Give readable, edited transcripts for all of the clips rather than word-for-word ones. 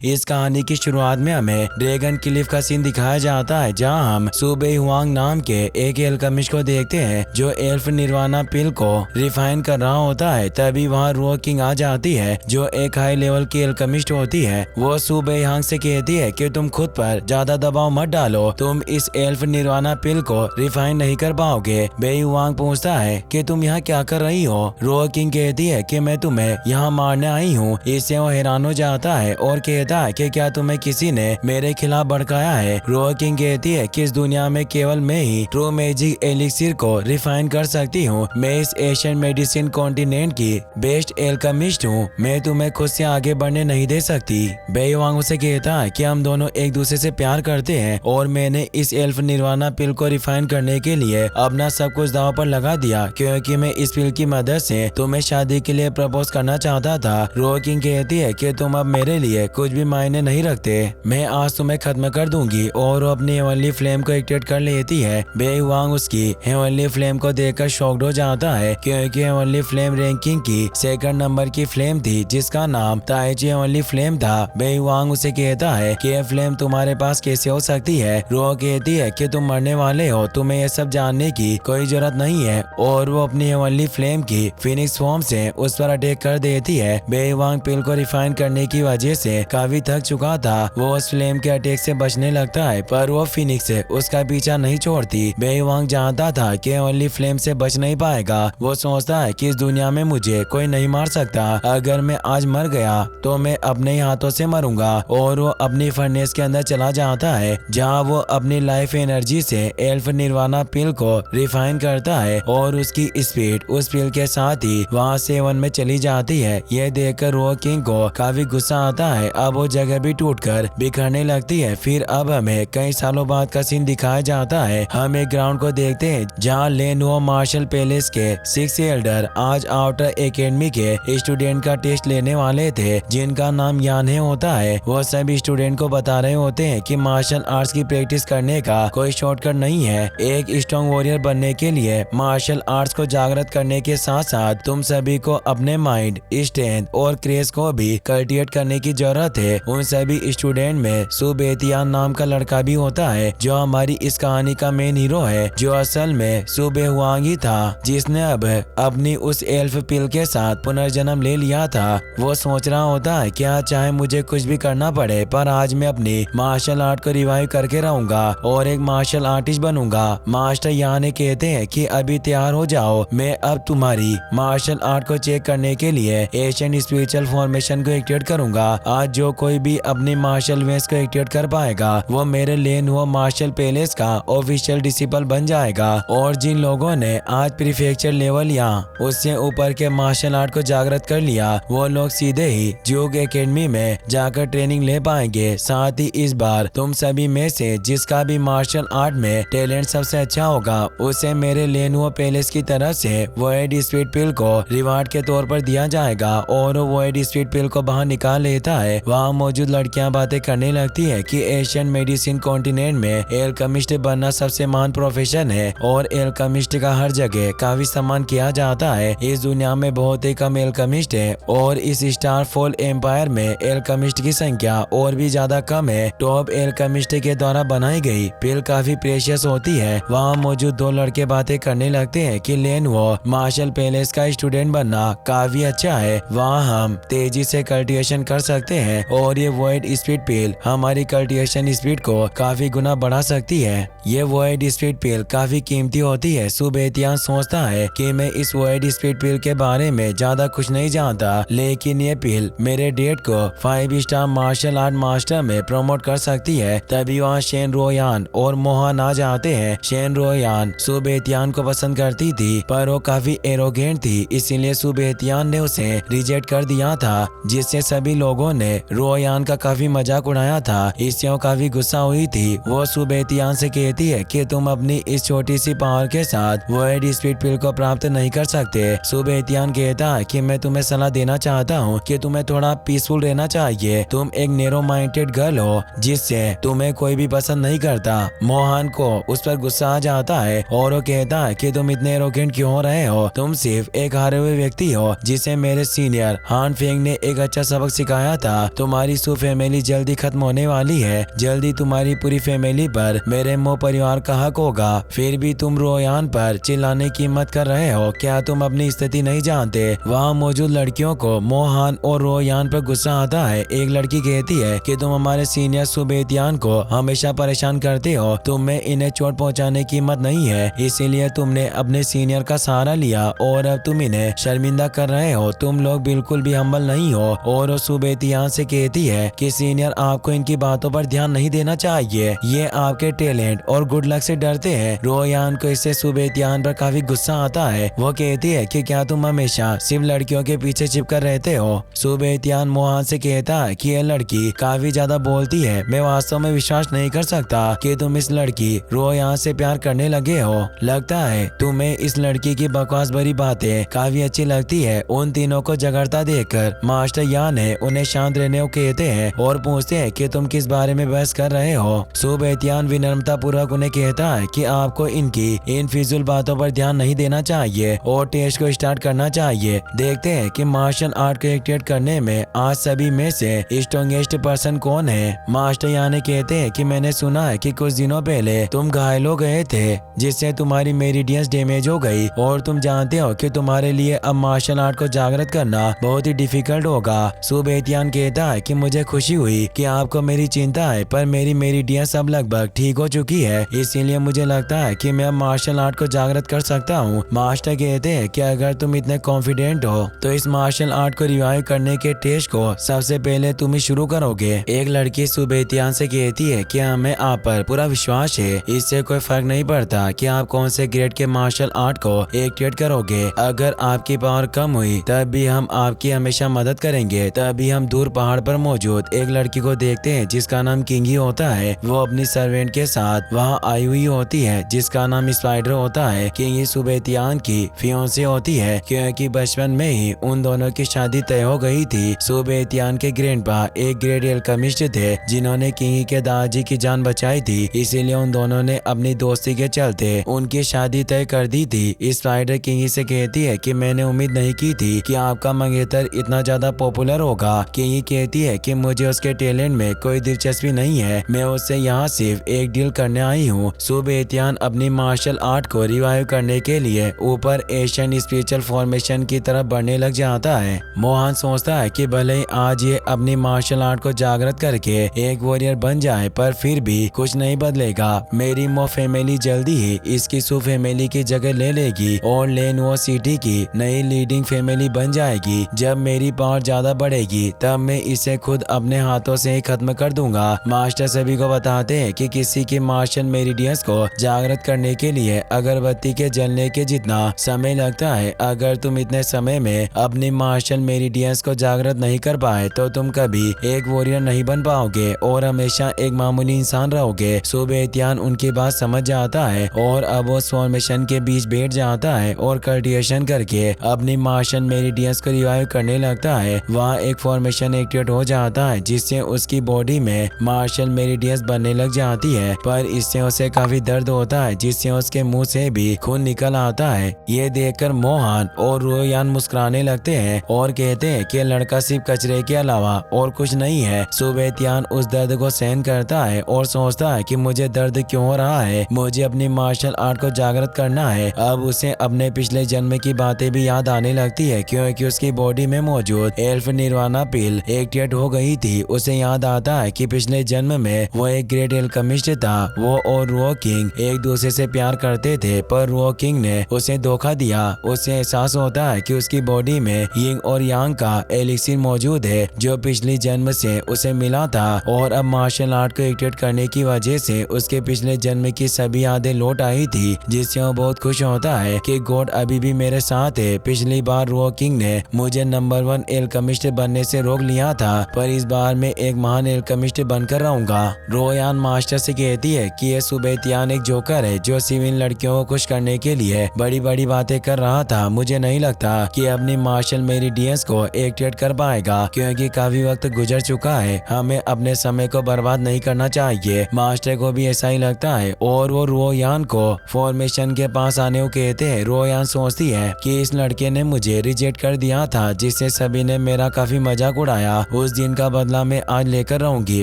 इस कहानी की शुरुआत में हमें ड्रैगन क्लिफ का सीन दिखाया जाता है, जहां हम सुबे हुआंग नाम के एक एल्केमिस्ट को देखते हैं जो एल्फ निर्वाणा पिल को रिफाइन कर रहा होता है। तभी वहां रो किंग आ जाती है जो एक हाई लेवल की एल्केमिस्ट होती है। वो सुबे हुआंग से कहती है कि तुम खुद पर ज्यादा दबाव मत डालो, तुम इस एल्फ निर्वाणा पिल को रिफाइन नहीं कर पाओगे। बे हुआंग पूछता है कि तुम यहाँ क्या कर रही हो। रो किंग कहती है कि मैं तुम्हें यहाँ मारने आई हूँ। इससे वो हैरान हो जाता है और कहता है कि क्या तुम्हें किसी ने मेरे खिलाफ भड़काया है। रो किंग कहती है कि इस दुनिया में केवल मैं ही ट्रू मैजिक एलिक्सिर को रिफाइन कर सकती हूँ। मैं इस एशियन मेडिसिन कॉन्टिनेंट की बेस्ट एल्केमिस्ट हूँ, मैं तुम्हें खुद से आगे बढ़ने नहीं दे सकती। बे हुआंग उसे कहता है कि हम दोनों एक दूसरे से प्यार करते हैं और मैंने इस एल्फ निर्वाणा पिल को रिफाइन करने के लिए अपना सब कुछ दांव पर लगा दिया, क्योंकि मैं इस पिल की मदद से तुम्हें शादी के लिए प्रपोज करना चाहता था। रो किंग कहती है कि तुम अब मेरे लिए कुछ भी मायने नहीं रखते, मैं आज तुम्हें खत्म कर दूंगी। और वो अपनी हेवनली फ्लेम को एक्टिवेट कर लेती है। बे हुआंग उसकी हेवनली फ्लेम को देखकर शॉक्ड हो जाता है, क्योंकि हेवनली फ्लेम रैंकिंग की सेकंड नंबर की फ्लेम थी जिसका नाम ताइची हेवनली फ्लेम था। बे हुआंग उसे कहता है कि यह फ्लेम तुम्हारे पास कैसे हो सकती है। रो कहती है कि तुम मरने वाले हो, तुम्हें यह सब जानने की कोई जरूरत नहीं है। और वो अपनी हेवनली फ्लेम की फिनिक्स फॉर्म से उस पर अटैक कर देती है। बे हुआंग पिल को रिफाइन करने की वजह से काफी थक चुका था। वो उस फ्लेम के अटैक से बचने लगता है, पर वो फिनिक्स उसका पीछा नहीं छोड़ती। बे हुआंग जानता था कि ओनली फ्लेम से बच नहीं पाएगा। वो सोचता है कि इस दुनिया में मुझे कोई नहीं मार सकता, अगर मैं आज मर गया तो मैं अपने ही हाथों से मरूंगा। और वो अपनी फर्नेस के अंदर चला जाता है, जहाँ वो अपनी लाइफ एनर्जी से एल्फ निर्वाणा पिल को रिफाइन करता है और उसकी स्पीड उस पिल के साथ ही वहाँ से 1 में चली जाती है। यह देखकर रो किंग को काफी गुस्सा आता है। अब वो जगह भी टूटकर बिखरने लगती है। फिर अब हमें कई सालों बाद का सीन दिखाया जाता है। हम एक ग्राउंड को देखते हैं जहाँ लेनवो मार्शल पैलेस के 6 एल्डर आज आउटर एकेडमी के स्टूडेंट का टेस्ट लेने वाले थे, जिनका नाम यानहे होता है। वो सभी स्टूडेंट को बता रहे होते हैं कि मार्शल आर्ट्स की प्रैक्टिस करने का कोई शॉर्टकट नहीं है। एक स्ट्रॉन्ग वॉरियर बनने के लिए मार्शल आर्ट्स को जागृत करने के साथ साथ तुम सभी को अपने माइंड, स्ट्रेंथ और क्रेज को भी कल्टिवेट करने की जरूरत है। उन सभी स्टूडेंट में सुबेतियान नाम का लड़का भी होता है, जो हमारी इस कहानी का मेन हीरो है, जो असल में सुबे हुआंग ही था, जिसने अब अपनी उस एल्फ पिल के साथ पुनर्जन्म ले लिया था। वो सोच रहा होता है क्या चाहे मुझे कुछ भी करना पड़े, पर आज मैं अपनी मार्शल आर्ट को रिवाइव करके रहूंगा और एक मार्शल आर्टिस्ट बनूंगा। मास्टर याने कहते हैं कि अभी तैयार हो जाओ, मैं अब तुम्हारी मार्शल आर्ट को चेक करने के लिए एशियन स्पिरिचुअल फॉर्मेशन को एक्टिवेट करूंगा। आज जो कोई भी अपनी मार्शल वेस को एक्टिवेट कर पाएगा वो मेरे लेनवो मार्शल पैलेस का ऑफिशियल डिसिपल बन जाएगा। और जिन लोगों ने आज प्रीफेक्चर लेवल या उससे ऊपर के मार्शल आर्ट को जागृत कर लिया, वो लोग सीधे ही ज्यूग एकेडमी में जाकर ट्रेनिंग ले पाएंगे। साथ ही इस बार तुम सभी में से जिसका भी मार्शल आर्ट में टैलेंट सबसे अच्छा होगा, उसे मेरे लेनवो पैलेस की तरफ से वॉइड स्पीड पिल को रिवार्ड के तौर पर दिया जाएगा। और वॉइड स्पीड पिल को बाहर निकाल लेता है। वहाँ मौजूद लड़कियां बातें करने लगती है कि एशियन मेडिसिन कॉन्टिनेंट में एल्केमिस्ट बनना सबसे महान प्रोफेशन है और एल्केमिस्ट का हर जगह काफी सम्मान किया जाता है। इस दुनिया में बहुत ही कम एल्केमिस्ट है और इस स्टार फॉल एम्पायर में एल्केमिस्ट की संख्या और भी ज्यादा कम है। टॉप एल्केमिस्ट के द्वारा बनाई गई पिल काफी प्रेशियस होती है। वहाँ मौजूद 2 लड़के बातें करने लगते हैं कि लेनवो मार्शल पैलेस का स्टूडेंट बनना काफी अच्छा है, वहाँ हम तेजी से कल्टिवेशन कर सकते हैं और ये वॉइड स्पीड पिल हमारी कल्टिवेशन स्पीड को काफी गुना बढ़ा सकती है। ये वॉइड स्पीड पिल काफी कीमती होती है। सुबेतियान सोचता है कि मैं इस वॉइड स्पीड पिल के बारे में ज्यादा कुछ नहीं जानता, लेकिन ये पिल मेरे डेट को 5 स्टार मार्शल आर्ट मास्टर में प्रमोट कर सकती है। तभी वहाँ शेन रोयान और मोहन आ जाते हैं। शेन रोयान सुबेतियान को पसंद करती थी, पर वो काफी एरोगेंट थी, इसीलिए सुबेतियान ने उसे रिजेक्ट कर दिया था, जिससे सभी लोगों ने रोयान का काफी मजाक उड़ाया था। इससे वो काफी गुस्सा हुई थी। वो सुबेतियान से कहती है कि तुम अपनी इस छोटी सी पावर के साथ वर्ड स्पीड पिल को प्राप्त नहीं कर सकते। सुबेतियान कहता है कि मैं तुम्हें सलाह देना चाहता हूँ कि तुम्हें थोड़ा पीसफुल रहना चाहिए। तुम एक नैरो माइंडेड गर्ल हो जिससे तुम्हें कोई भी पसंद नहीं करता। मोहन को उस पर गुस्सा आ जाता है और वो कहता है कि तुम इतने एरोगेंट क्यों हो रहे हो, तुम सिर्फ एक हारे हुए व्यक्ति हो जिसे मेरे सीनियर हान फेंग ने एक अच्छा सबक सिखाया था। तुम तुम्हारी सू फैमिली जल्दी खत्म होने वाली है, जल्दी तुम्हारी पूरी फैमिली पर मेरे मो परिवार का हक होगा। फिर भी तुम रोयान पर चिल्लाने की हिम्मत कर रहे हो, क्या तुम अपनी स्थिति नहीं जानते? वहाँ मौजूद लड़कियों को मोहान और रोयान पर गुस्सा आता है। एक लड़की कहती है कि तुम हमारे सीनियर सुबेतियान को हमेशा परेशान करते हो, तुम्हें इन्हें चोट पहुंचाने की हिम्मत नहीं है, इसीलिए तुमने अपने सीनियर का सहारा लिया और अब तुम इन्हें शर्मिंदा कर रहे हो। तुम लोग बिल्कुल भी हम्बल नहीं हो। और सुबेतियान से कहती है कि सीनियर आपको इनकी बातों पर ध्यान नहीं देना चाहिए, ये आपके टैलेंट और गुड लक से डरते हैं। रोयान को इससे सुबेतियान पर काफी गुस्सा आता है। वो कहती है कि क्या तुम हमेशा सिर्फ लड़कियों के पीछे चिपकर रहते हो? सुबेतियान मोहान से कहता है कि यह लड़की काफी ज्यादा बोलती है, मैं वास्तव में विश्वास नहीं कर सकता कि तुम इस लड़की रोयान से प्यार करने लगे हो। लगता है तुम्हें इस लड़की की बकवास भरी बातें काफी अच्छी लगती है। उन तीनों को झगड़ता देखकर मास्टर यान है उन्हें शांत रहने को कहते हैं और पूछते हैं कि तुम किस बारे में बहस कर रहे हो। सुबेतियान विनम्रता पूर्वक उन्हें कहता है कि आपको इनकी इन फिजूल बातों पर ध्यान नहीं देना चाहिए और टेस्ट को स्टार्ट करना चाहिए। देखते हैं कि मार्शल आर्ट को एक्टिवेट करने में आज सभी में से स्ट्रॉन्गेस्ट पर्सन कौन है। मास्टर यानी कहते हैं कि मैंने सुना है कि कुछ दिनों पहले तुम घायल हो गए थे, जिससे तुम्हारी मेरिडियंस डैमेज हो गई और तुम जानते हो कि तुम्हारे लिए अब मार्शल आर्ट को जागृत करना बहुत ही डिफिकल्ट होगा। सुबेतियान कहता है कि मुझे खुशी हुई कि आपको मेरी चिंता है, पर मेरी मेरिडियंस अब लगभग ठीक हो चुकी है, इसीलिए मुझे लगता है कि मैं अब मार्शल आर्ट को जागृत कर सकता हूँ। मास्टर कहते हैं कि अगर तुम इतने कॉन्फिडेंट हो तो इस मार्शल आर्ट को रिवाइव करने के टेस्ट को सबसे पहले तुम ही शुरू करोगे। एक लड़की सुबेतियान से कहती है कि हमें आप पर पूरा विश्वास है, इससे कोई फर्क नहीं पड़ता कि आप कौन से ग्रेड के मार्शल आर्ट को एक्टिवेट करोगे। अगर आपकी पावर कम हुई तब भी हम आपकी हमेशा मदद करेंगे। तभी हम दूर पहाड़ पर मौजूद एक लड़की को देखते हैं जिसका नाम किंगी होता है। वो अपनी सर्वेंट के साथ वहाँ आई हुई होती है जिसका नाम स्पाइडर होता है। किंगी सुबेतियान की फियोंसे होती है क्योंकि बचपन में ही उन दोनों की शादी तय हो गई थी। सुबेतियान के ग्रैंडपा एक ग्रेट एल्केमिस्ट थे जिन्होंने किंगी के दादाजी की जान बचाई थी, इसीलिए उन दोनों ने अपनी दोस्ती के चलते उनकी शादी तय कर दी थी। स्पाइडर किंगी से कहती है कि मैंने उम्मीद नहीं की थी कि आपका मंगेतर इतना ज्यादा पॉपुलर होगा। किंगी कहती है कि मुझे उसके टैलेंट में कोई दिलचस्पी नहीं है, मैं उससे यहाँ सिर्फ एक डील करने आई हूँ। सुबेतियान अपनी मार्शल आर्ट को रिवाइव करने के लिए ऊपर एशियन स्पिरिचुअल फॉर्मेशन की तरफ बढ़ने लग जाता है। मोहन सोचता है कि भले ही आज ये अपनी मार्शल आर्ट को जागृत करके एक वॉरियर बन जाए, पर फिर भी कुछ नहीं बदलेगा। मेरी मो फैमिली जल्दी ही इसकी सू फैमिली की जगह ले लेगी और लेनवो सिटी की नई लीडिंग फैमिली बन जाएगी। जब मेरी पावर ज्यादा बढ़ेगी तब मैं इसे खुद अपने हाथों से ही खत्म कर दूंगा। मास्टर सभी को बताते हैं कि किसी की मार्शल मेरिडियंस को जागृत करने के लिए अगरबत्ती के जलने के जितना समय लगता है। अगर तुम इतने समय में अपनी मार्शल मेरिडियंस को जागृत नहीं कर पाए तो तुम कभी एक वॉरियर नहीं बन पाओगे और हमेशा एक मामूली इंसान रहोगे। सुबेतियान उनकी बात समझ जाता है और अब वो फॉर्मेशन के बीच बैठ जाता है और कल्टिवेशन करके अपनी मार्शल मेरिडियंस को रिवाइव करने लगता है। वहाँ एक फॉर्मेशन एक्टिवेट हो जाता है जिससे उसकी बॉडी में मार्शल मेरिडियंस बनने लग जाती है, पर इससे उसे काफी दर्द होता है जिससे उसके मुंह से भी खून निकल आता है। ये देखकर मोहन और रोयान मुस्कुराने लगते हैं और कहते हैं कि लड़का सिर्फ कचरे के अलावा और कुछ नहीं है। सुबेतियान उस दर्द को सहन करता है और सोचता है कि मुझे दर्द क्यों हो रहा है, मुझे अपनी मार्शल आर्ट को जागृत करना है। अब उसे अपने पिछले जन्म की बातें भी याद आने लगती है क्योंकि उसकी बॉडी में मौजूद एल्फ निर्वाणा पिल एक्टिवेट हो गई थी। उसे याद आता है कि पिछले जन्म में वो एक ग्रेट एल्केमिस्ट था। वो और रुओ किंग एक दूसरे से प्यार करते थे, पर रुओ किंग ने उसे धोखा दिया। उसे एहसास होता है कि उसकी बॉडी में यिंग और यांग का एलिक्सिर मौजूद है जो पिछली जन्म से उसे मिला था, और अब मार्शल आर्ट को एक्टिवेट करने की वजह से उसके पिछले जन्म की सभी यादें लौट आई थी, जिससे वो बहुत खुश होता है कि गॉड अभी भी मेरे साथ है। पिछली बार रुओ किंग ने मुझे नंबर 1 एल्केमिस्ट बनने से रोक लिया था, पर इस बार मैं एक महान एल्केमिस्ट बनकर रहूंगा। रोयान मास्टर से कहती है कि ये सुबेतियान एक जोकर है जो सिर्फ इन लड़कियों को खुश करने के लिए बड़ी बड़ी बातें कर रहा था। मुझे नहीं लगता कि अपनी मार्शल मेरिडियंस को एक्टिवेट कर पाएगा क्योंकि काफी वक्त गुजर चुका है। हमें अपने समय को बर्बाद नहीं करना चाहिए। मास्टर को भी ऐसा ही लगता है और वो रोयान को फॉर्मेशन के पास आने को कहते हैं। रोयान सोचती है कि इस लड़के ने मुझे रिजेक्ट कर दिया था जिससे सभी ने मेरा काफी मजाक उड़ाया। उस दिन का बदला मैं आज लेकर रहूंगी।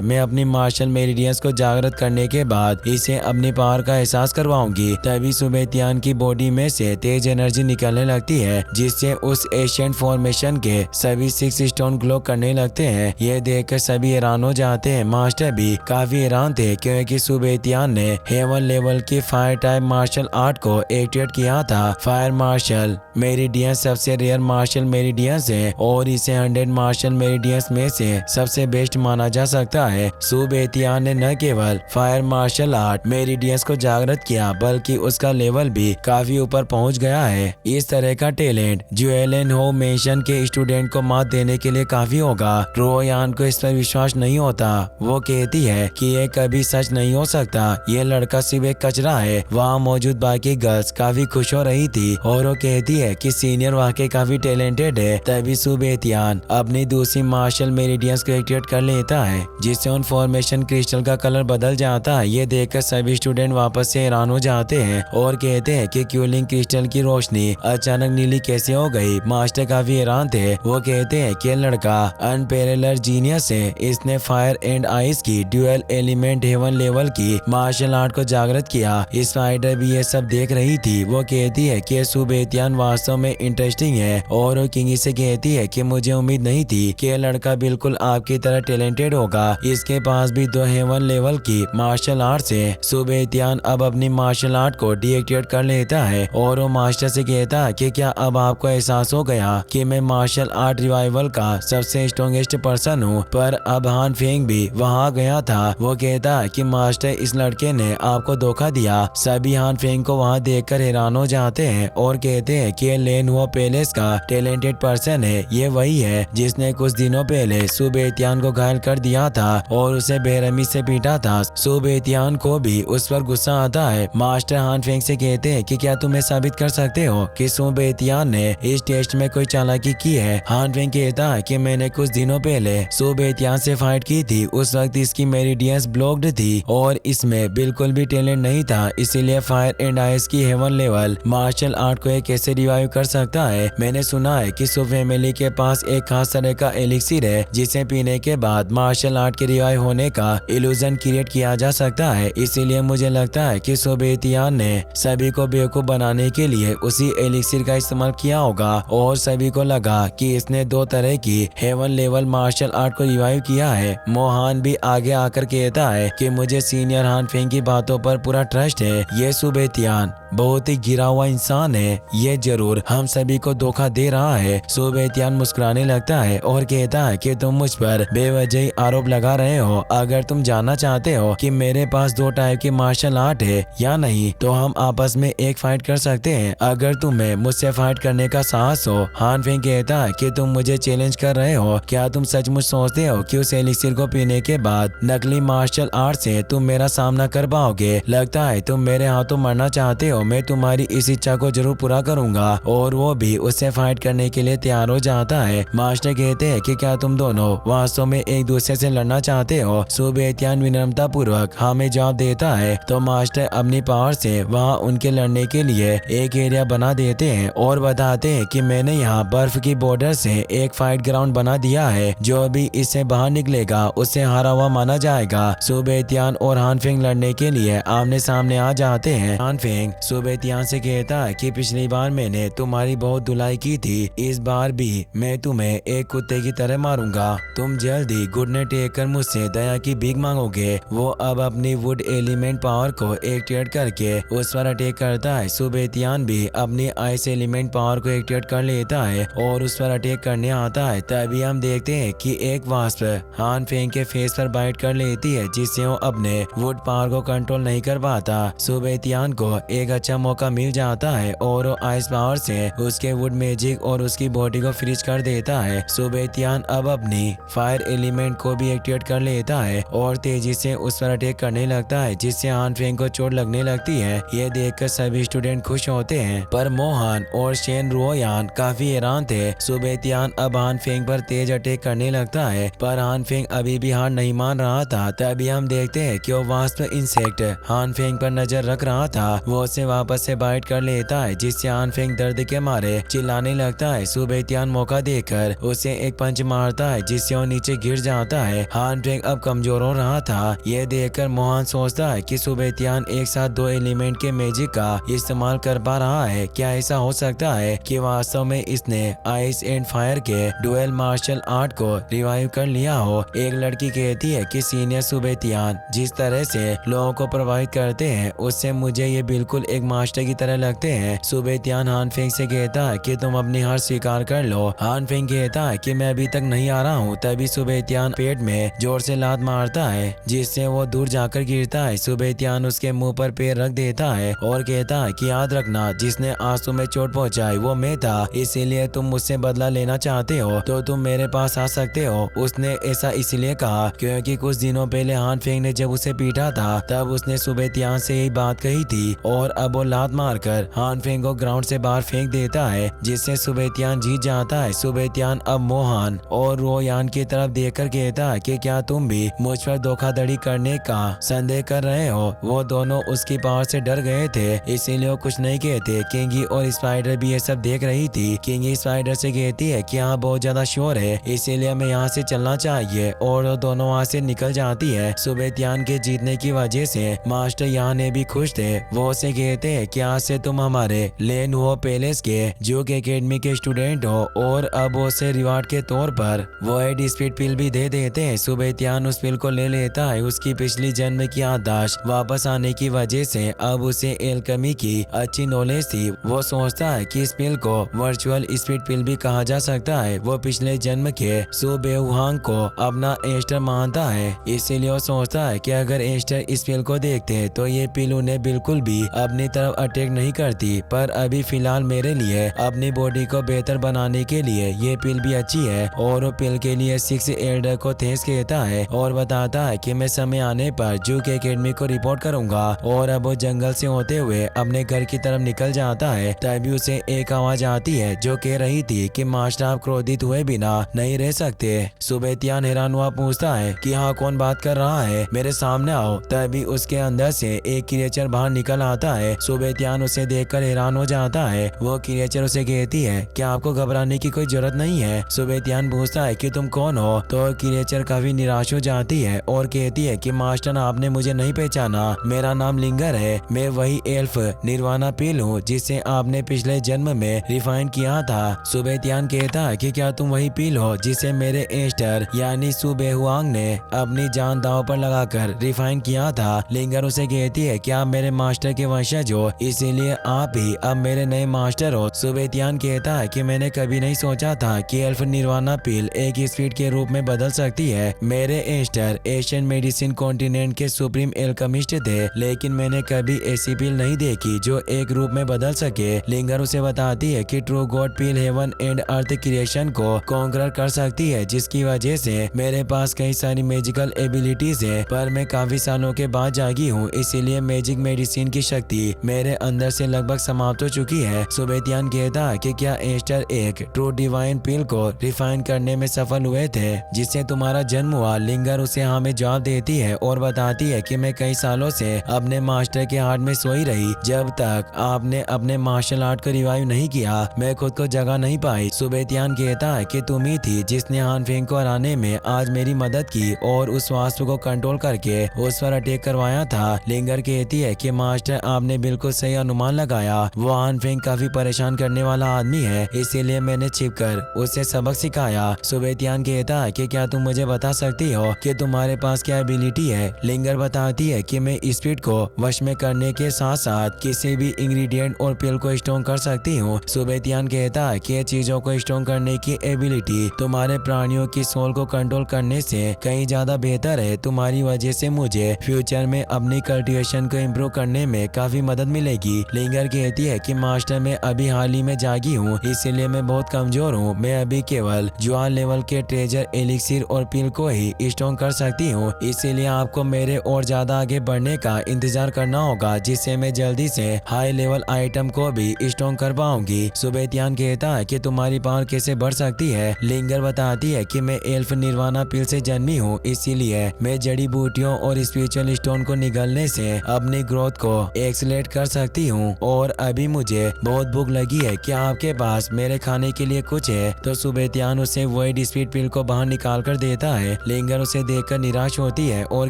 मैं अपनी मार्शल मेरिडियंस को जागृत करने के बाद इसे अपनी पावर का एहसास करवाऊंगी। तभी सुबेतियान की बॉडी में से तेज एनर्जी निकलने लगती है, जिससे उस एशियंट फॉर्मेशन के सभी 6 स्टोन ग्लो करने लगते हैं। ये देखकर सभी हैरान हो जाते हैं। मास्टर भी काफी हैरान थे, क्योंकि सुबेतियान ने हेवन लेवल की फायर टाइप मार्शल आर्ट को एक्टिवेट किया था। फायर मार्शल मेरिडियन सबसे रेयर मार्शल मेरिडियंस है और इसे 100 मार्शल मेरिडियंस में से सबसे बेस्ट माना जा सकता है। सुबेतियान ने न केवल फायर मार्शल आर्ट मेरिडियंस को जागृत किया, बल्कि उसका लेवल भी काफी ऊपर पहुंच गया है। इस तरह का टैलेंट जुएलेन हो मेंशन के स्टूडेंट को मात देने के लिए काफी होगा। रोयान को इस पर विश्वास नहीं होता। वो कहती है कि ये कभी सच नहीं हो सकता, ये लड़का सिर्फ एक कचरा है। वहाँ मौजूद बाकी गर्ल्स काफी खुश हो रही थी और वो कहती है कि सीनियर वाकई काफी टैलेंटेड है। तभी सुबेतियान अपनी दूसरी मार्शल मेरिडियंस को एक्टिवेट कर लेता है, जिससे उन फॉर्मेशन क्रिस्टल का कलर बदल जाता है। ये देखकर सभी स्टूडेंट वापस से हैरान हो जाते हैं और कहते हैं कि क्यूलिंग क्रिस्टल की रोशनी अचानक नीली कैसे हो गई। मास्टर काफी हैरान थे। वो कहते हैं कि लड़का अनपैरेलल जीनियस है। इसने फायर एंड आइस की ड्यूअल एलिमेंट हेवन लेवल की मार्शल आर्ट को जागृत किया। स्पाइडर भी ये सब देख रही थी। वो कहती है कि सुबेतियान वास्तव में इंटरेस्टिंग है और वो किंगी से कहती है कि मुझे उम्मीद नहीं थी कि लड़का बिल्कुल आपकी तरह टैलेंटेड होगा। इसके पास भी 2 हेवन लेवल की मार्शल आर्ट है। सुबेतियान अब अपनी मार्शल आर्ट को डीएक्टिवेट कर लेता है और वो मास्टर से कहता है कि क्या अब आपको एहसास हो गया कि मैं मार्शल आर्ट रिवाइवल का सबसे स्ट्रॉन्गेस्ट पर्सन हूँ। पर अब हान फेंग भी वहाँ गया था। वो कहता है कि मास्टर, इस लड़के ने आपको धोखा दिया। सभी हान फेंग को वहाँ देखकर हैरान हो जाते हैं और कहते हैं कि लेन हुआ पैलेस का टैलेंटेड पर्सन है। ये वही है जिसने कुछ दिनों पहले सुबेतियान को घायल कर दिया था और उसे बेरहमी से पीटा था। सुबेतियान को भी उस पर गुस्सा आता है। मास्टर हान फेंग से कहते हैं कि क्या तुम्हें साबित कर सकते हो कि सुबेतियान ने इस टेस्ट में कोई चालाकी की है। हान फेंग कहता है कि मैंने कुछ दिनों पहले सुबेतियान से फाइट की थी। उस वक्त इसकी मेरिडियंस ब्लॉक्ड थी और इसमें बिल्कुल भी टैलेंट नहीं था। इसीलिए फायर एंड आइस की हेवन लेवल मार्शल आर्ट को कैसे रिवाइव कर सकता है। मैंने सुना है कि सु फैमिली के पास एक खास तरह का एलिक्सिर है, जिसे पीने के बाद मार्शल आर्ट के रिवाइव होने का इल्यूजन क्रिएट किया जा सकता है। इसीलिए मुझे लगता है कि सुबेतियान ने सभी को बेवकूफ बनाने के लिए उसी एलिक्सिर का इस्तेमाल किया होगा और सभी को लगा कि इसने 2 तरह की हेवन लेवल मार्शल आर्ट को रिवाइव किया है। मोहान भी आगे आकर कहता है कि मुझे सीनियर हान फेंग की बातों पर पूरा ट्रस्ट है। ये सुबेतियान बहुत ही गिरा हुआ इंसान है। ये जरूर हम सभी को धोखा दे रहा है। सुबेतियान मुस्कुराने लगता है और कहता है कि तुम मुझ पर बेवजह आरोप लगा रहे हो। अगर तुम जानना चाहते हो कि मेरे पास 2 टाइप की मार्शल आर्ट है या नहीं, तो हम आपस में एक फाइट कर सकते हैं। अगर तुम्हें मुझसे फाइट करने का साहस हो। हान फेंग कहता है कि तुम मुझे चैलेंज कर रहे हो। क्या तुम सचमुच सोचते हो कि उस एलिक्सिर को पीने के बाद नकली मार्शल आर्ट से तुम मेरा सामना कर पाओगे? लगता है तुम मेरे हाथों मरना चाहते हो। मैं तुम्हारी इस इच्छा को जरूर पूरा करूंगा। और वो भी उससे फाइट करने के लिए तैयार हो जाता है। मास्टर कहते हैं कि क्या तुम दोनों वास्तव में एक दूसरे से लड़ना चाहते हो? सुबेतियान विनम्रता पूर्वक हमें जवाब देता है। तो मास्टर अपनी पावर से वहाँ उनके लड़ने के लिए एक एरिया बना देते हैं और बताते हैं कि मैंने यहाँ बर्फ की बॉर्डर से एक फाइट ग्राउंड बना दिया है। जो भी इससे बाहर निकलेगा उसे हारा हुआ माना जाएगा। सुबेतियान और हान फेंग लड़ने के लिए आमने सामने आ जाते हैं। हान फेंग सुबेतियान से कहता है कि पिछली बार मैंने तुम्हारी बहुत धुलाई की थी, इस बार भी मैं तुम्हें एक कुत्ते की तरह मारूंगा। तुम जल्दी गुडने टेक कर मुझसे दया की भीख मांगोगे। वो अब अपनी वुड एलिमेंट पावर को एक्टिवेट करके उस पर अटैक करता है। सुबेतियान भी अपनी आइस एलिमेंट पावर को एक्टिवेट कर लेता है और उस पर अटैक करने आता है। तभी हम देखते हैं कि एक वास्प हान फेंग के फेस पर बाइट कर लेती है, जिससे वो अपने वुड पावर को कंट्रोल नहीं कर पाता। सुबेतियान को एक अच्छा मौका मिल जाता है और वो आइस पावर से उसके वुड मैजिक और उसकी बॉडी को फ्रीज कर देता है। सुबेतियान अब अपनी फायर एलिमेंट को भी एक्टिवेट कर लेता है और तेजी से उस पर अटैक करने लगता है, जिससे हान फेंग को चोट लगने लगती है। ये देखकर सभी स्टूडेंट खुश होते हैं, पर मोहन और शेन रुओयान काफी हैरान थे। सुबेतियान अब हान फेंग पर तेज अटैक करने लगता है, पर हान फेंग अभी भी हार नहीं मान रहा था। तभी हम देखते हैं कि वो वास्प इंसेक्ट हान फेंग पर नजर रख रहा था। वो उसे वापस से बाइट कर लेता है, जिससे हान फेंग दर्द के मारे चिल्लाने लगता है। सुबह तियान मौका देकर उसे एक पंच मारता है, जिससे वो नीचे गिर जाता है। हान फेंग अब कमजोर हो रहा था। यह देखकर मोहन सोचता है कि सुबह तियान एक साथ 2 एलिमेंट के मैजिक का इस्तेमाल कर पा रहा है। क्या ऐसा हो सकता है कि वास्तव में इसने आइस एंड फायर के डुएल मार्शल आर्ट को रिवाइव कर लिया हो। एक लड़की कहती है कि सीनियर सुबह तियान जिस तरह से लोगों को प्रभावित करते हैं, उससे मुझे ये बिल्कुल एक मास्टर की तरह लगते हैं। सुबह तियान हान फेंग से कहता है कि तुम अपनी हार स्वीकार कर लो। हान फेंग कहता है कि मैं अभी तक नहीं आ रहा हूँ। तभी सुबह तियान पेट में जोर से लात मारता है, जिससे वो दूर जाकर गिरता है। सुबह तियान उसके मुंह पर पैर रख देता है और कहता है कि याद रखना, जिसने आज तुम्हें चोट पहुंचाई वो मैं था, इसीलिए तुम मुझसे बदला लेना चाहते हो तो तुम मेरे पास आ सकते हो। उसने ऐसा इसलिए कहा क्योंकि कुछ दिनों पहले हान फेंग ने जब उसे पीटा था, तब उसने सुबह तियान से यही बात कही थी और अब वो लात मारकर हान फेंग को ग्राउंड से बाहर फेंक देता है, जिससे सुबह तियान जीत जाता है। सुबह तियान अब मोहन और रोयान की तरफ देखकर कहता है कि क्या तुम भी मुझ पर धोखाधड़ी करने का संदेह कर रहे हो। वो दोनों उसकी पावर से डर गए थे, इसीलिए वो कुछ नहीं कहते। किंगी और स्पाइडर भी ये सब देख रही थी। किंगी स्पाइडर से कहती है कि यहाँ बहुत ज्यादा शोर है, इसीलिए हमें यहाँ से चलना चाहिए, और वो दोनों वहाँ से निकल जाती है। सुबह तियान के जीतने की वजह से मास्टर यहाँ ने भी खुश थे। वो उसे कहते हैं कि आज से तुम हमारे लेन हो पैलेस के जुक एकेडमी के स्टूडेंट हो, और अब उसे रिवार्ड के तौर पर वो एड स्पीड पिल भी दे देते हैं। सुबह तियान उस पिल को ले लेता है। उसकी पिछली जन्म की याददाश्त वापस आने की वजह से अब उसे एल्केमी की अच्छी नॉलेज थी। वो सोचता है कि इस पिल को वर्चुअल स्पीड पिल भी कहा जा सकता है। वो पिछले जन्म के सु बेहुआंग को अपना एस्टर मानता है, इसीलिए वो सोचता है कि अगर एस्टर इस पिल को देखते तो ये पिल उन्हें बिल्कुल भी अपनी तरफ अटैक नहीं करती। पर अभी फिलहाल मेरे लिए अपनी बॉडी को बेहतर बनाने के लिए ये पिल भी अच्छी है। और वो पिल के लिए 6 एल्डर को थैंक्स कहता है और बताता है कि मैं समय आने पर जुक एकेडमी को रिपोर्ट करूंगा। और अब वो जंगल से होते हुए अपने घर की तरफ निकल जाता है। तभी उसे एक आवाज आती है जो कह रही थी कि मास्टर आप क्रोधित हुए बिना नहीं रह सकते। सुबह तियान हैरान हुआ पूछता है कि हाँ कौन बात कर रहा है, मेरे सामने आओ। तभी उसके अंदर से एक क्रिएचर बाहर निकल आता है। सुबह तियान उसे देखकर हैरान हो जाता है। वो क्रिएचर उसे कहती है कि आपको घबराने की कोई जरूरत नहीं है। सुबह तियान पूछता है कि तुम कौन हो, तो क्रिएचर काफी निराश हो जाती है और कहती है कि मास्टर आपने मुझे नहीं पहचाना, मेरा नाम लिंगर है। मैं वही एल्फ निर्वाणा पिल हूँ जिसे आपने पिछले जन्म में रिफाइन किया था। सुबह तियान कहता है कि क्या तुम वही पिल हो जिसे मेरे एस्टर यानी सु बेहुआंग ने अपनी जान दांव पर लगाकर रिफाइन किया था। लिंगर उसे कहती है कि आप मेरे मास्टर के वंशज हो, इसीलिए आप ही अब मेरे नए मास्टर हो। सुबह तियान कहता है कि मैंने कभी नहीं सोचा था कि एल्फ निर्वाणा पिल एक स्पीड के रूप में बदल सकती है। मेरे एस्टर एशियन मेडिसिन कॉन्टिनेंट के सुप्रीम एल्केमिस्ट थे, लेकिन मैंने कभी ऐसी पिल नहीं देखी जो एक रूप में बदल सके। लिंगर उसे बताती है कि true God pill heaven and earth creation को कॉन्कर कर सकती है, जिसकी वजह से मेरे पास कई सारी मैजिकल एबिलिटीज है। पर मैं काफी सालों के बाद जागी हूँ, इसीलिए मैजिक मेडिसिन की शक्ति मेरे अंदर से लगभग समाप्त हो चुकी है। सुबह तियान कहता है कि क्या एस्टर एक ट्रू डिवाइन पिल को रिफाइन करने में सफल हुए थे जिससे तुम्हारा जन्म हुआ। लिंगर उसे हाँ में जवाब देती है और बताती है कि मैं कई सालों से अपने मास्टर के हार्ट में सोई रही। जब तक आपने अपने मार्शल आर्ट को रिवाइव नहीं किया, मैं खुद को जगह नहीं पाई। सुबह तियान कहता है कि तुम ही थी जिसने हान फेंग को हराने में आज मेरी मदद की और उस वास्तु को कंट्रोल करके उस पर अटैक करवाया था। लिंगर कहती है कि मास्टर आपने बिल्कुल सही अनुमान लगाया। वो हान फेंग काफी परेशान करने वाला आदमी है, इसीलिए मैंने छिपकर उसे सबक सिखाया। सुबह तियान कहता है कि क्या तुम मुझे बता सकती हो कि तुम्हारे पास क्या एबिलिटी है। लिंगर बताती है कि मैं स्पीड को वश में करने के साथ साथ किसी भी इंग्रेडिएंट और पिल को स्ट्रॉन्ग कर सकती हूँ। सुबह तियान कहता है कि चीजों को स्ट्रॉन्ग करने की एबिलिटी तुम्हारे प्राणियों की सोल को कंट्रोल करने से कहीं ज्यादा बेहतर है। तुम्हारी वजह से मुझे फ्यूचर में अपनी कल्टीवेशन को इम्प्रूव करने में काफी मदद मिलेगी। लिंगर कहती है कि मास्टर मैं अभी हाल ही में जागी हूँ, इसीलिए मैं बहुत कमजोर हूँ। मैं अभी केवल जुआन लेवल के ट्रेजर एलिक्सिर और पिल को ही स्ट्रॉन्ग कर सकती हूँ, इसीलिए आपको मेरे और ज्यादा आगे बढ़ने का इंतजार करना होगा, जिससे मैं जल्दी से हाई लेवल आइटम को भी स्ट्रॉन्ग कर पाऊंगी। सुबह तियान कहता है कि तुम्हारी पावर कैसे बढ़ सकती है। लिंगर बताती है कि मैं एल्फ निर्वाणा पिल से जन्मी हूँ, इसीलिए मैं जड़ी बूटियों और स्पिरिचुअल स्टोन को निगलने से अपनी ग्रोथ को एक्सेलरेट कोऑपरेट कर सकती हूँ और अभी मुझे बहुत भूख लगी है, क्या आपके पास मेरे खाने के लिए कुछ है? तो सुबेतियान उसे वही स्वीट पिल को बाहर निकाल कर देता है। लिंगर उसे देखकर निराश होती है और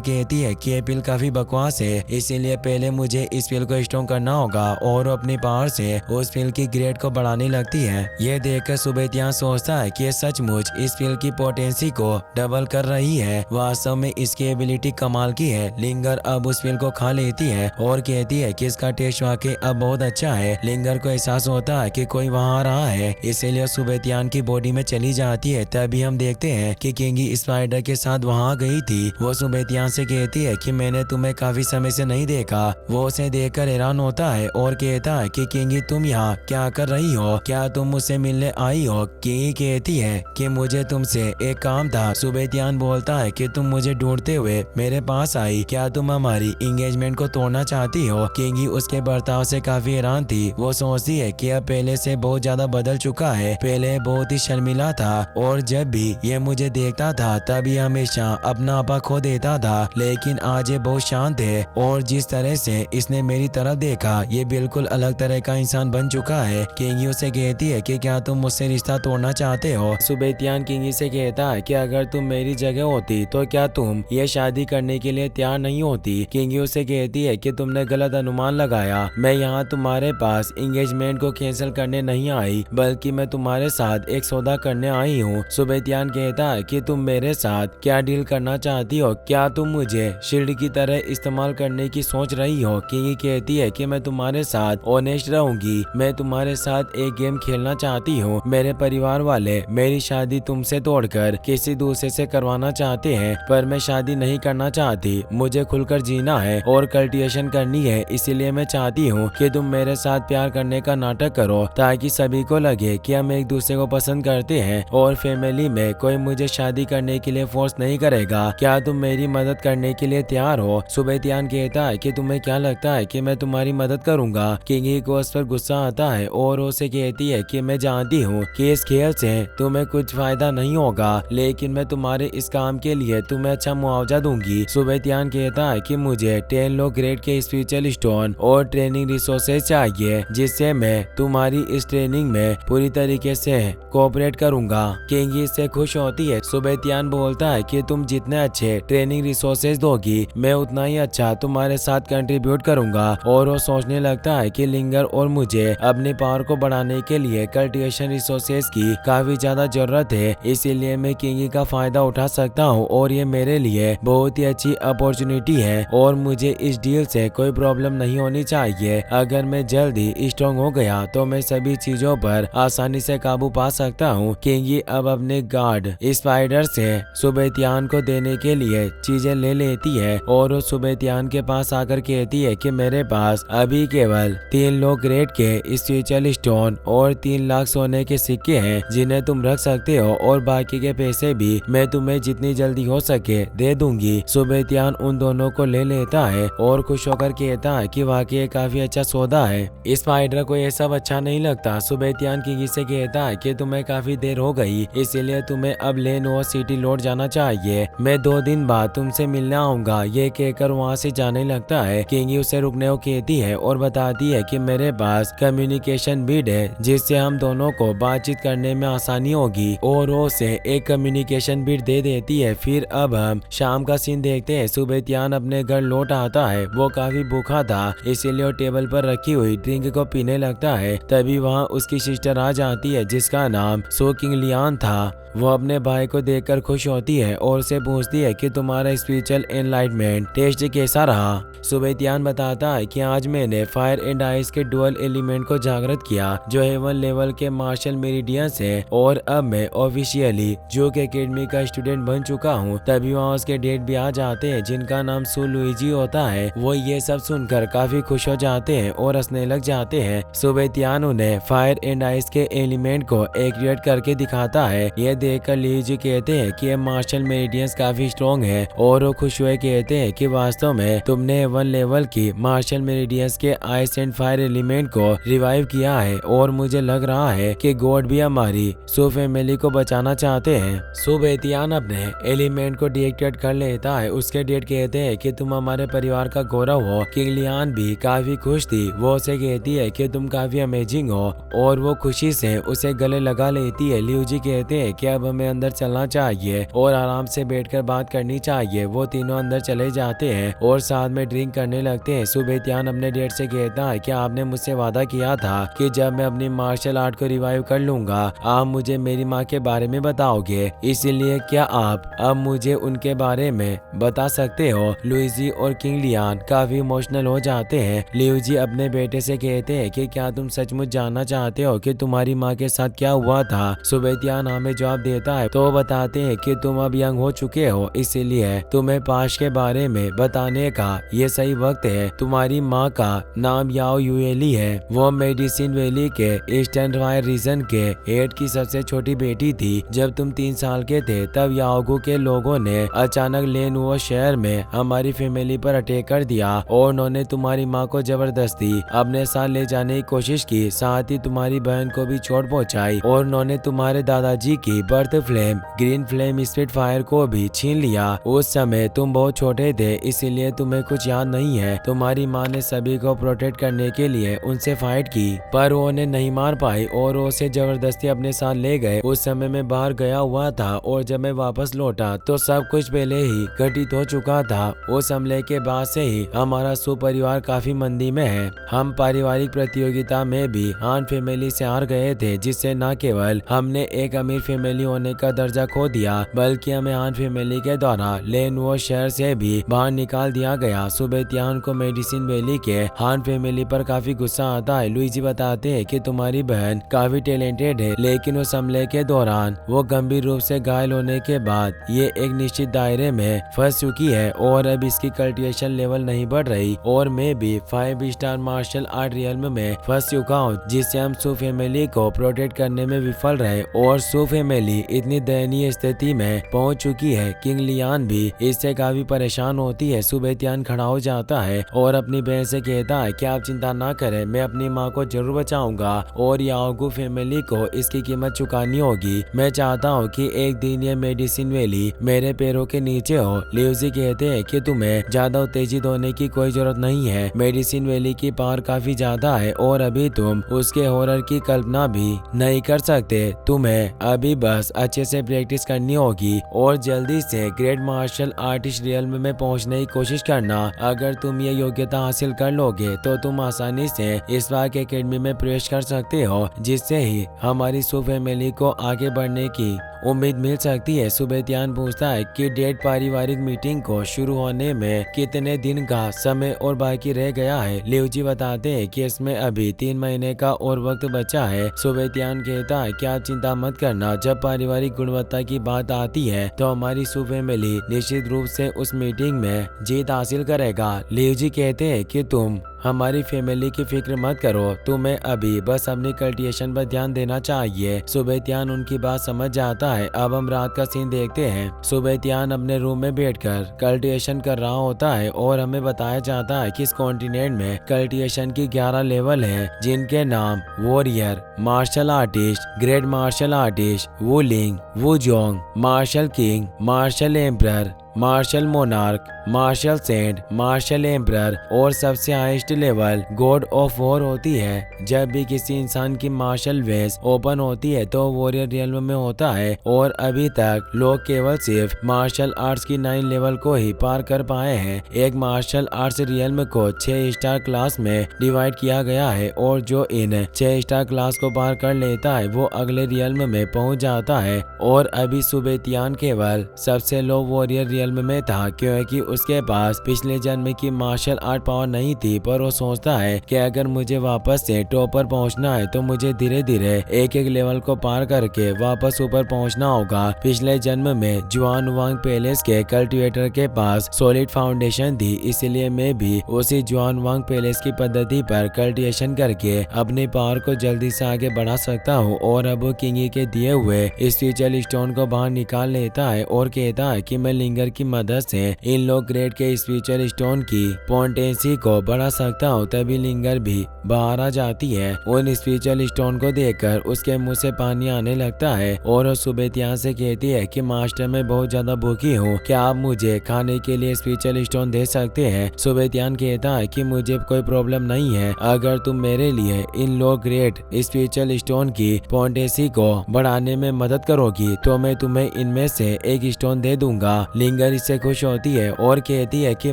कहती है कि ये पिल काफी बकवास है, इसीलिए पहले मुझे इस पिल को स्ट्रॉन्ग करना होगा और अपनी पावर से उस पिल की ग्रेड को बढ़ाने लगती है। ये देखकर सुबेतियान सोचता है कि ये सचमुच इस पिल की पोटेंसी को डबल कर रही है। वास्तव में इसकी एबिलिटी कमाल की है। लिंगर अब उस पिल को खा लेती है और कहती है कि इसका टेस्ट वाकई अब बहुत अच्छा है। लिंगर को एहसास होता है कि कोई वहाँ आ रहा है, इसीलिए सुबेतियान की बॉडी में चली जाती है। तभी हम देखते हैं कि किंगी स्पाइडर के साथ वहाँ गई थी। वो सुबेतियान से कहती है कि मैंने तुम्हें काफी समय से नहीं देखा। वो उसे देखकर हैरान होता है और कहता है कि किंगी तुम यहाँ क्या कर रही हो, क्या तुम मुझसे मिलने आई हो? किंगी कहती है कि मुझे तुमसे एक काम था। सुबेतियान बोलता है कि तुम मुझे ढूंढते हुए मेरे पास आई, क्या तुम हमारी एंगेजमेंट को तोड़ना चाहती हो? किंगी उसके बर्ताव से काफी हैरान थी। वो सोचती है कि अब पहले से बहुत ज्यादा बदल चुका है। पहले बहुत ही शर्मिला था और जब भी ये मुझे देखता था तभी हमेशा अपना आपा खो देता था, लेकिन आज ये बहुत शांत है और जिस तरह से इसने मेरी तरफ देखा ये बिल्कुल अलग तरह का इंसान बन चुका है। किंगी उसे कहती है कि क्या तुम मुझसे रिश्ता तोड़ना चाहते हो? सुबेतियान किंगी से कहता है कि अगर तुम मेरी जगह होती तो क्या तुम ये शादी करने के लिए तैयार नहीं होती? किंगी उसे कहती है कि तुमने गलत अनुमान लगाया, मैं यहाँ तुम्हारे पास एंगेजमेंट को कैंसिल करने नहीं आई, बल्कि मैं तुम्हारे साथ एक सौदा करने आई हूँ। सुबेतियान कहता है कि तुम मेरे साथ क्या डील करना चाहती हो? क्या तुम मुझे शील्ड की तरह इस्तेमाल करने की सोच रही हो? किंगी कहती है कि मैं तुम्हारे साथ ऑनेस्ट रहूंगी, मैं तुम्हारे साथ एक गेम खेलना चाहती हूँ। मेरे परिवार वाले मेरी शादी तुमसे तोड़कर किसी दूसरे से करवाना चाहते हैं, पर मैं शादी नहीं करना चाहती। मुझे खुलकर जीना है और कल्टिवेशन करनी है, इसीलिए मैं चाहती हूँ कि तुम मेरे साथ प्यार करने का नाटक करो ताकि सभी को लगे कि हम एक दूसरे को पसंद करते हैं और फैमिली में कोई मुझे शादी करने के लिए फोर्स नहीं करेगा। क्या तुम मेरी मदद करने के लिए तैयार हो? सुबेतियान कहता है कि तुम्हें क्या लगता है कि मैं तुम्हारी मदद करूंगा? किंगी को उस पर गुस्सा आता है और उसे कहती है कि मैं जानती हूँ कि इस खेल से तुम्हें कुछ फायदा नहीं होगा, लेकिन मैं तुम्हारे इस काम के लिए तुम्हें अच्छा मुआवजा दूंगी। सुबेतियान कहता है कि मुझे 10 लो ग्रेड के स्पिरिचुअल स्टोन और ट्रेनिंग रिसोर्सेज चाहिए, जिससे मैं तुम्हारी इस ट्रेनिंग में पूरी तरीके से कोऑपरेट करूंगा। किंगी इससे खुश होती है। सुबेतियान बोलता है कि तुम जितने अच्छे ट्रेनिंग रिसोर्सेज दोगी मैं उतना ही अच्छा तुम्हारे साथ कंट्रीब्यूट करूंगा। और वो सोचने लगता है कि लिंगर और मुझे अपनी पावर को बढ़ाने के लिए कल्टिवेशन रिसोर्सेज की काफी ज्यादा जरूरत है, इसीलिए मैं किंगी का फायदा उठा सकता हूँ और ये मेरे लिए बहुत ही अच्छी अपॉर्चुनिटी है और मुझे इस डील से कोई प्रॉब्लम नहीं होनी चाहिए। अगर मैं जल्दी स्ट्रॉन्ग हो गया तो मैं सभी चीजों पर आसानी से काबू पा सकता हूँ। किंगी अब अपने गार्ड स्पाइडर से सुबेतियान को देने के लिए चीजें ले लेती है और वो सुबेतियान के पास आकर कहती है कि मेरे पास अभी केवल 3 लो ग्रेड के स्पिरिचुअल स्टोन और 3 लाख सोने के सिक्के हैं जिन्हें तुम रख सकते हो और बाकी के पैसे भी मैं तुम्हें जितनी जल्दी हो सके दे दूंगी। सुबेतियान उन दोनों को ले लेता है और खुश होकर कहता है कि वाकई काफी अच्छा सौदा है। स्पाइडर को ये सब अच्छा नहीं लगता। सुबेतियान किंगी से कहता है कि तुम्हें काफी देर हो गई, इसीलिए तुम्हें अब लेनोवा सिटी लौट जाना चाहिए, मैं 2 दिन बाद तुमसे मिलने आऊंगा। ये कहकर वहाँ से जाने लगता है। किंगी उसे रुकने को कहती है और बताती है कि मेरे पास कम्युनिकेशन बिड है जिससे हम दोनों को बातचीत करने में आसानी होगी, और वो उसे एक कम्युनिकेशन बिड दे देती है। फिर अब हम शाम का सीन देखते हैं। सुबेतियान अपने घर लौट आता है। वो काफी भूखा था, इसीलिए वो टेबल पर रखी हुई ड्रिंक को पीने लगता है। तभी वहाँ उसकी सिस्टर आ जाती है जिसका नाम सो किंग लियान था। वो अपने भाई को देखकर खुश होती है और उसे पूछती है कि तुम्हारा स्पिरिचुअल एनलाइटमेंट टेस्ट कैसा रहा। सुबेतियान बताता है कि आज मैंने फायर एंड आइस के डुअल एलिमेंट को जागृत किया जो हेवन लेवल के मार्शल मेरिडियंस है, और अब मैं ऑफिशियली जोक एकेडमी का स्टूडेंट बन चुका हूँ। तभी वहाँ उसके डेट भी आ जाते हैं जिनका नाम सू लुइजी होता है। वो ये सब सुनकर काफी खुश हो जाते हैं और हंसने लग जाते हैं। सुबेतियान उन्हें फायर एंड आइस के एलिमेंट को एक्टिवेट करके दिखाता है। ये देखकर लुइजी कहते हैं कि ये मार्शल मेरिडियंस काफी स्ट्रॉन्ग है, और वो खुश हुए कहते हैं कि वास्तव में तुमने 1 लेवल की मार्शल मेरिडियंस के आइस एंड फायर एलिमेंट को रिवाइव किया है, और मुझे लग रहा है कि गॉड भी हमारी सो फैमिली को बचाना चाहते हैं। सुबेतियान अपने एलिमेंट को डीएक्टिवेट कर लेता है। उसके डेट कहते हैं कि तुम हमारे परिवार का गौरव हो। किंग लियान भी काफी खुश थी। वो उसे कहती है कि तुम काफी अमेजिंग हो और वो खुशी से उसे गले लगा लेती है। लियू जी कहते हैं कि अब हमें अंदर चलना चाहिए और आराम से बैठकर बात करनी चाहिए। वो तीनों अंदर चले जाते हैं और साथ में ड्रिंक करने लगते हैं। सुबह त्यान अपने डैड से कहता है कि आपने मुझसे वादा किया था कि जब मैं अपनी मार्शल आर्ट को रिवाइव कर लूंगा आप मुझे मेरी माँ के बारे में बताओगे, इसीलिए क्या आप अब मुझे उनके बारे में बता सकते हो। लुइजी और किंग लियान काफी इमोशनल हो जाते हैं। लियू जी अपने बेटे से कहते हैं कि क्या तुम सचमुच जानना चाहते हो कि तुम्हारी माँ के साथ क्या हुआ था। सुबह त्यान हमें जवाब देता है तो बताते हैं कि तुम अब यंग हो चुके हो, इसीलिए तुम्हें पाश के बारे में बताने का ये सही वक्त है। तुम्हारी माँ का नाम याओ युएली है। वो मेडिसिन वैली के ईस्टर्न रॉयल रीजन के हेड की सबसे छोटी बेटी थी। जब तुम 3 साल के थे तब याओगू के लोगों ने अचानक लेनुओ शहर में हमारी फैमिली पर अटैक कर दिया और उन्होंने तुम्हारी माँ को जबरदस्ती अपने साथ ले जाने की कोशिश की, साथ ही तुम्हारी बहन को भी चोट पहुंचाई और उन्होंने तुम्हारे दादाजी की birth flame green flame spit fire को भी छीन लिया। उस समय तुम बहुत छोटे थे इसीलिए तुम्हें कुछ याद नहीं है। तुम्हारी माँ ने सभी को प्रोटेक्ट करने के लिए उनसे फाइट की पर वो उन्हें नहीं मार पाई और उसे जबरदस्ती अपने साथ ले गए। उस समय मैं बाहर गया हुआ था और जब मैं वापस लौटा तो सब कुछ पहले ही घटित हो चुका था। उस हमले के बाद से ही हमारा सुपरिवार काफी मंदी में है। हम पारिवारिक प्रतियोगिता में भी हान फैमिली से हार गए थे, जिससे न केवल हमने एक अमीर फैमिली होने का दर्जा खो दिया बल्कि हमें हान फैमिली के द्वारा लेनुओ शहर से भी बाहर निकाल दिया गया। सुबह त्यान को मेडिसिन वैली के हान फैमिली पर काफी गुस्सा आता है। लुइजी बताते हैं कि तुम्हारी बहन काफी टैलेंटेड है लेकिन उस हमले के दौरान वो गंभीर रूप से घायल होने के बाद ये एक निश्चित दायरे में फंस चुकी है और अब इसकी कल्टिवेशन लेवल नहीं बढ़ रही और मैं भी 5 स्टार मार्शल आर्ट रियल्म में फंस चुका हूँ, जिससे हम सू फैमिली को प्रोटेक्ट करने में विफल रहे और सू फैमिली इतनी दयनीय स्थिति में पहुँच चुकी है। किंग लियान भी इससे काफी परेशान होती है। सुबह त्यान खड़ा हो जाता है और अपनी बहन से कहता है कि आप चिंता ना करें, मैं अपनी माँ को जरूर बचाऊंगा और याओगू फैमिली को इसकी कीमत चुकानी होगी। मैं चाहता हूँ कि एक दिन ये मेडिसिन वैली मेरे पैरों के नीचे हो। लियूजी कहते हैं कि तुम्हें ज्यादा उत्तेजित होने की कोई जरूरत नहीं है। मेडिसिन वैली की पावर काफी ज्यादा है और अभी तुम उसके हॉरर की कल्पना भी नहीं कर सकते। तुम्हें अभी बस अच्छे से प्रैक्टिस करनी होगी और जल्दी से ग्रेट मार्शल आर्टिस्ट रियल्म में पहुंचने की कोशिश करना। अगर तुम ये योग्यता हासिल कर लोगे तो तुम आसानी से इस बार के एकेडमी में प्रवेश कर सकते हो, जिससे ही हमारी सू फैमिली को आगे बढ़ने की उम्मीद मिल सकती है। सुबह त्यान पूछता है कि डेट पारिवारिक मीटिंग को शुरू होने में कितने दिन का समय और बाकी रह गया है। लियूजी बताते हैं कि इसमें अभी 3 महीने का और वक्त बचा है। सुबह त्यान कहता है कि आप चिंता मत करना, जब पारिवारिक गुणवत्ता की बात आती है तो हमारी सू फैमिली निश्चित रूप से उस मीटिंग में जीत हासिल करेगा। लियूजी कहते हैं कि तुम हमारी फैमिली की फिक्र मत करो, तुम्हें अभी बस अपनी कल्टिवेशन पर ध्यान देना चाहिए। सुबह त्यान उनकी बात समझ जाता है। अब हम रात का सीन देखते हैं। सुबह त्यान अपने रूम में बैठकर कल्टिवेशन कर रहा होता है और हमें बताया जाता है कि इस कॉन्टिनेंट में कल्टिवेशन की 11 लेवल है, जिनके नाम warrior, martial artist, great martial artist, वुलिंग, वुजोंग, martial king, martial emperor, martial monarch, martial saint, martial emperor और सबसे highest level god of war होती है। जब भी किसी इंसान की मार्शल वेस ओपन होती है तो वॉरियर रियल्म में होता है और अभी तक लोग केवल सिर्फ मार्शल आर्ट्स की 9 लेवल को ही पार कर पाए हैं। एक मार्शल आर्ट्स रियल्म को 6 स्टार क्लास में डिवाइड किया गया है और जो इन 6 स्टार क्लास को पार कर लेता है वो अगले रियल्म में पहुंच जाता है। और अभी सुबह त्यान केवल सबसे लो वॉरियर रियल्म में था, क्योंकि उसके पास पिछले जन्म की मार्शल आर्ट पावर नहीं थी, पर वो सोचता है कि अगर मुझे वापस से टॉप पर पहुंचना है तो मुझे धीरे धीरे एक एक लेवल को पार करके वापस ऊपर पहुंचना होगा। पिछले जन्म में जुआन वांग पैलेस के कल्टिवेटर के पास सॉलिड फाउंडेशन थी, इसलिए मैं भी उसी जुआन वांग पैलेस की पद्धति पर कल्टिवेशन करके अपनी पावर को जल्दी से आगे बढ़ा सकता हूँ। और अब वो किंगी के दिए हुए स्पिरिचुअल स्टोन को बाहर निकाल लेता है और कहता है कि मैं लिंगर लिंगर की मदद से इन लोग ग्रेड के स्पिरिचुअल स्टोन की पोटेंसी को बढ़ा सकता हूँ। तभी लिंगर भी बाहर आ जाती है। उन स्पिरिचुअल स्टोन को देखकर उसके मुंह से पानी आने लगता है और वो सुबेतियान से कहती है कि मास्टर, मैं बहुत ज्यादा भूखी हूँ, क्या आप मुझे खाने के लिए स्पिरिचुअल स्टोन दे सकते हैं? सुबेतियान कहता है कि मुझे कोई प्रॉब्लम नहीं है, अगर तुम मेरे लिए इन लो ग्रेड स्पिरिचुअल स्टोन की पोटेंसी को बढ़ाने में मदद करोगी तो मैं तुम्हें इनमें से एक स्टोन दे दूंगा। लिंगर इससे खुश होती है और कहती है कि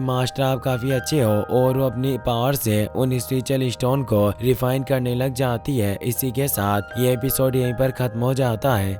मास्टर, आप काफी अच्छे हो, और वो अपनी पावर से उन स्पिरिचुअल स्टोन को रिफाइन करने लग जाती है। इसी के साथ ये एपिसोड यहीं पर खत्म हो जाता है।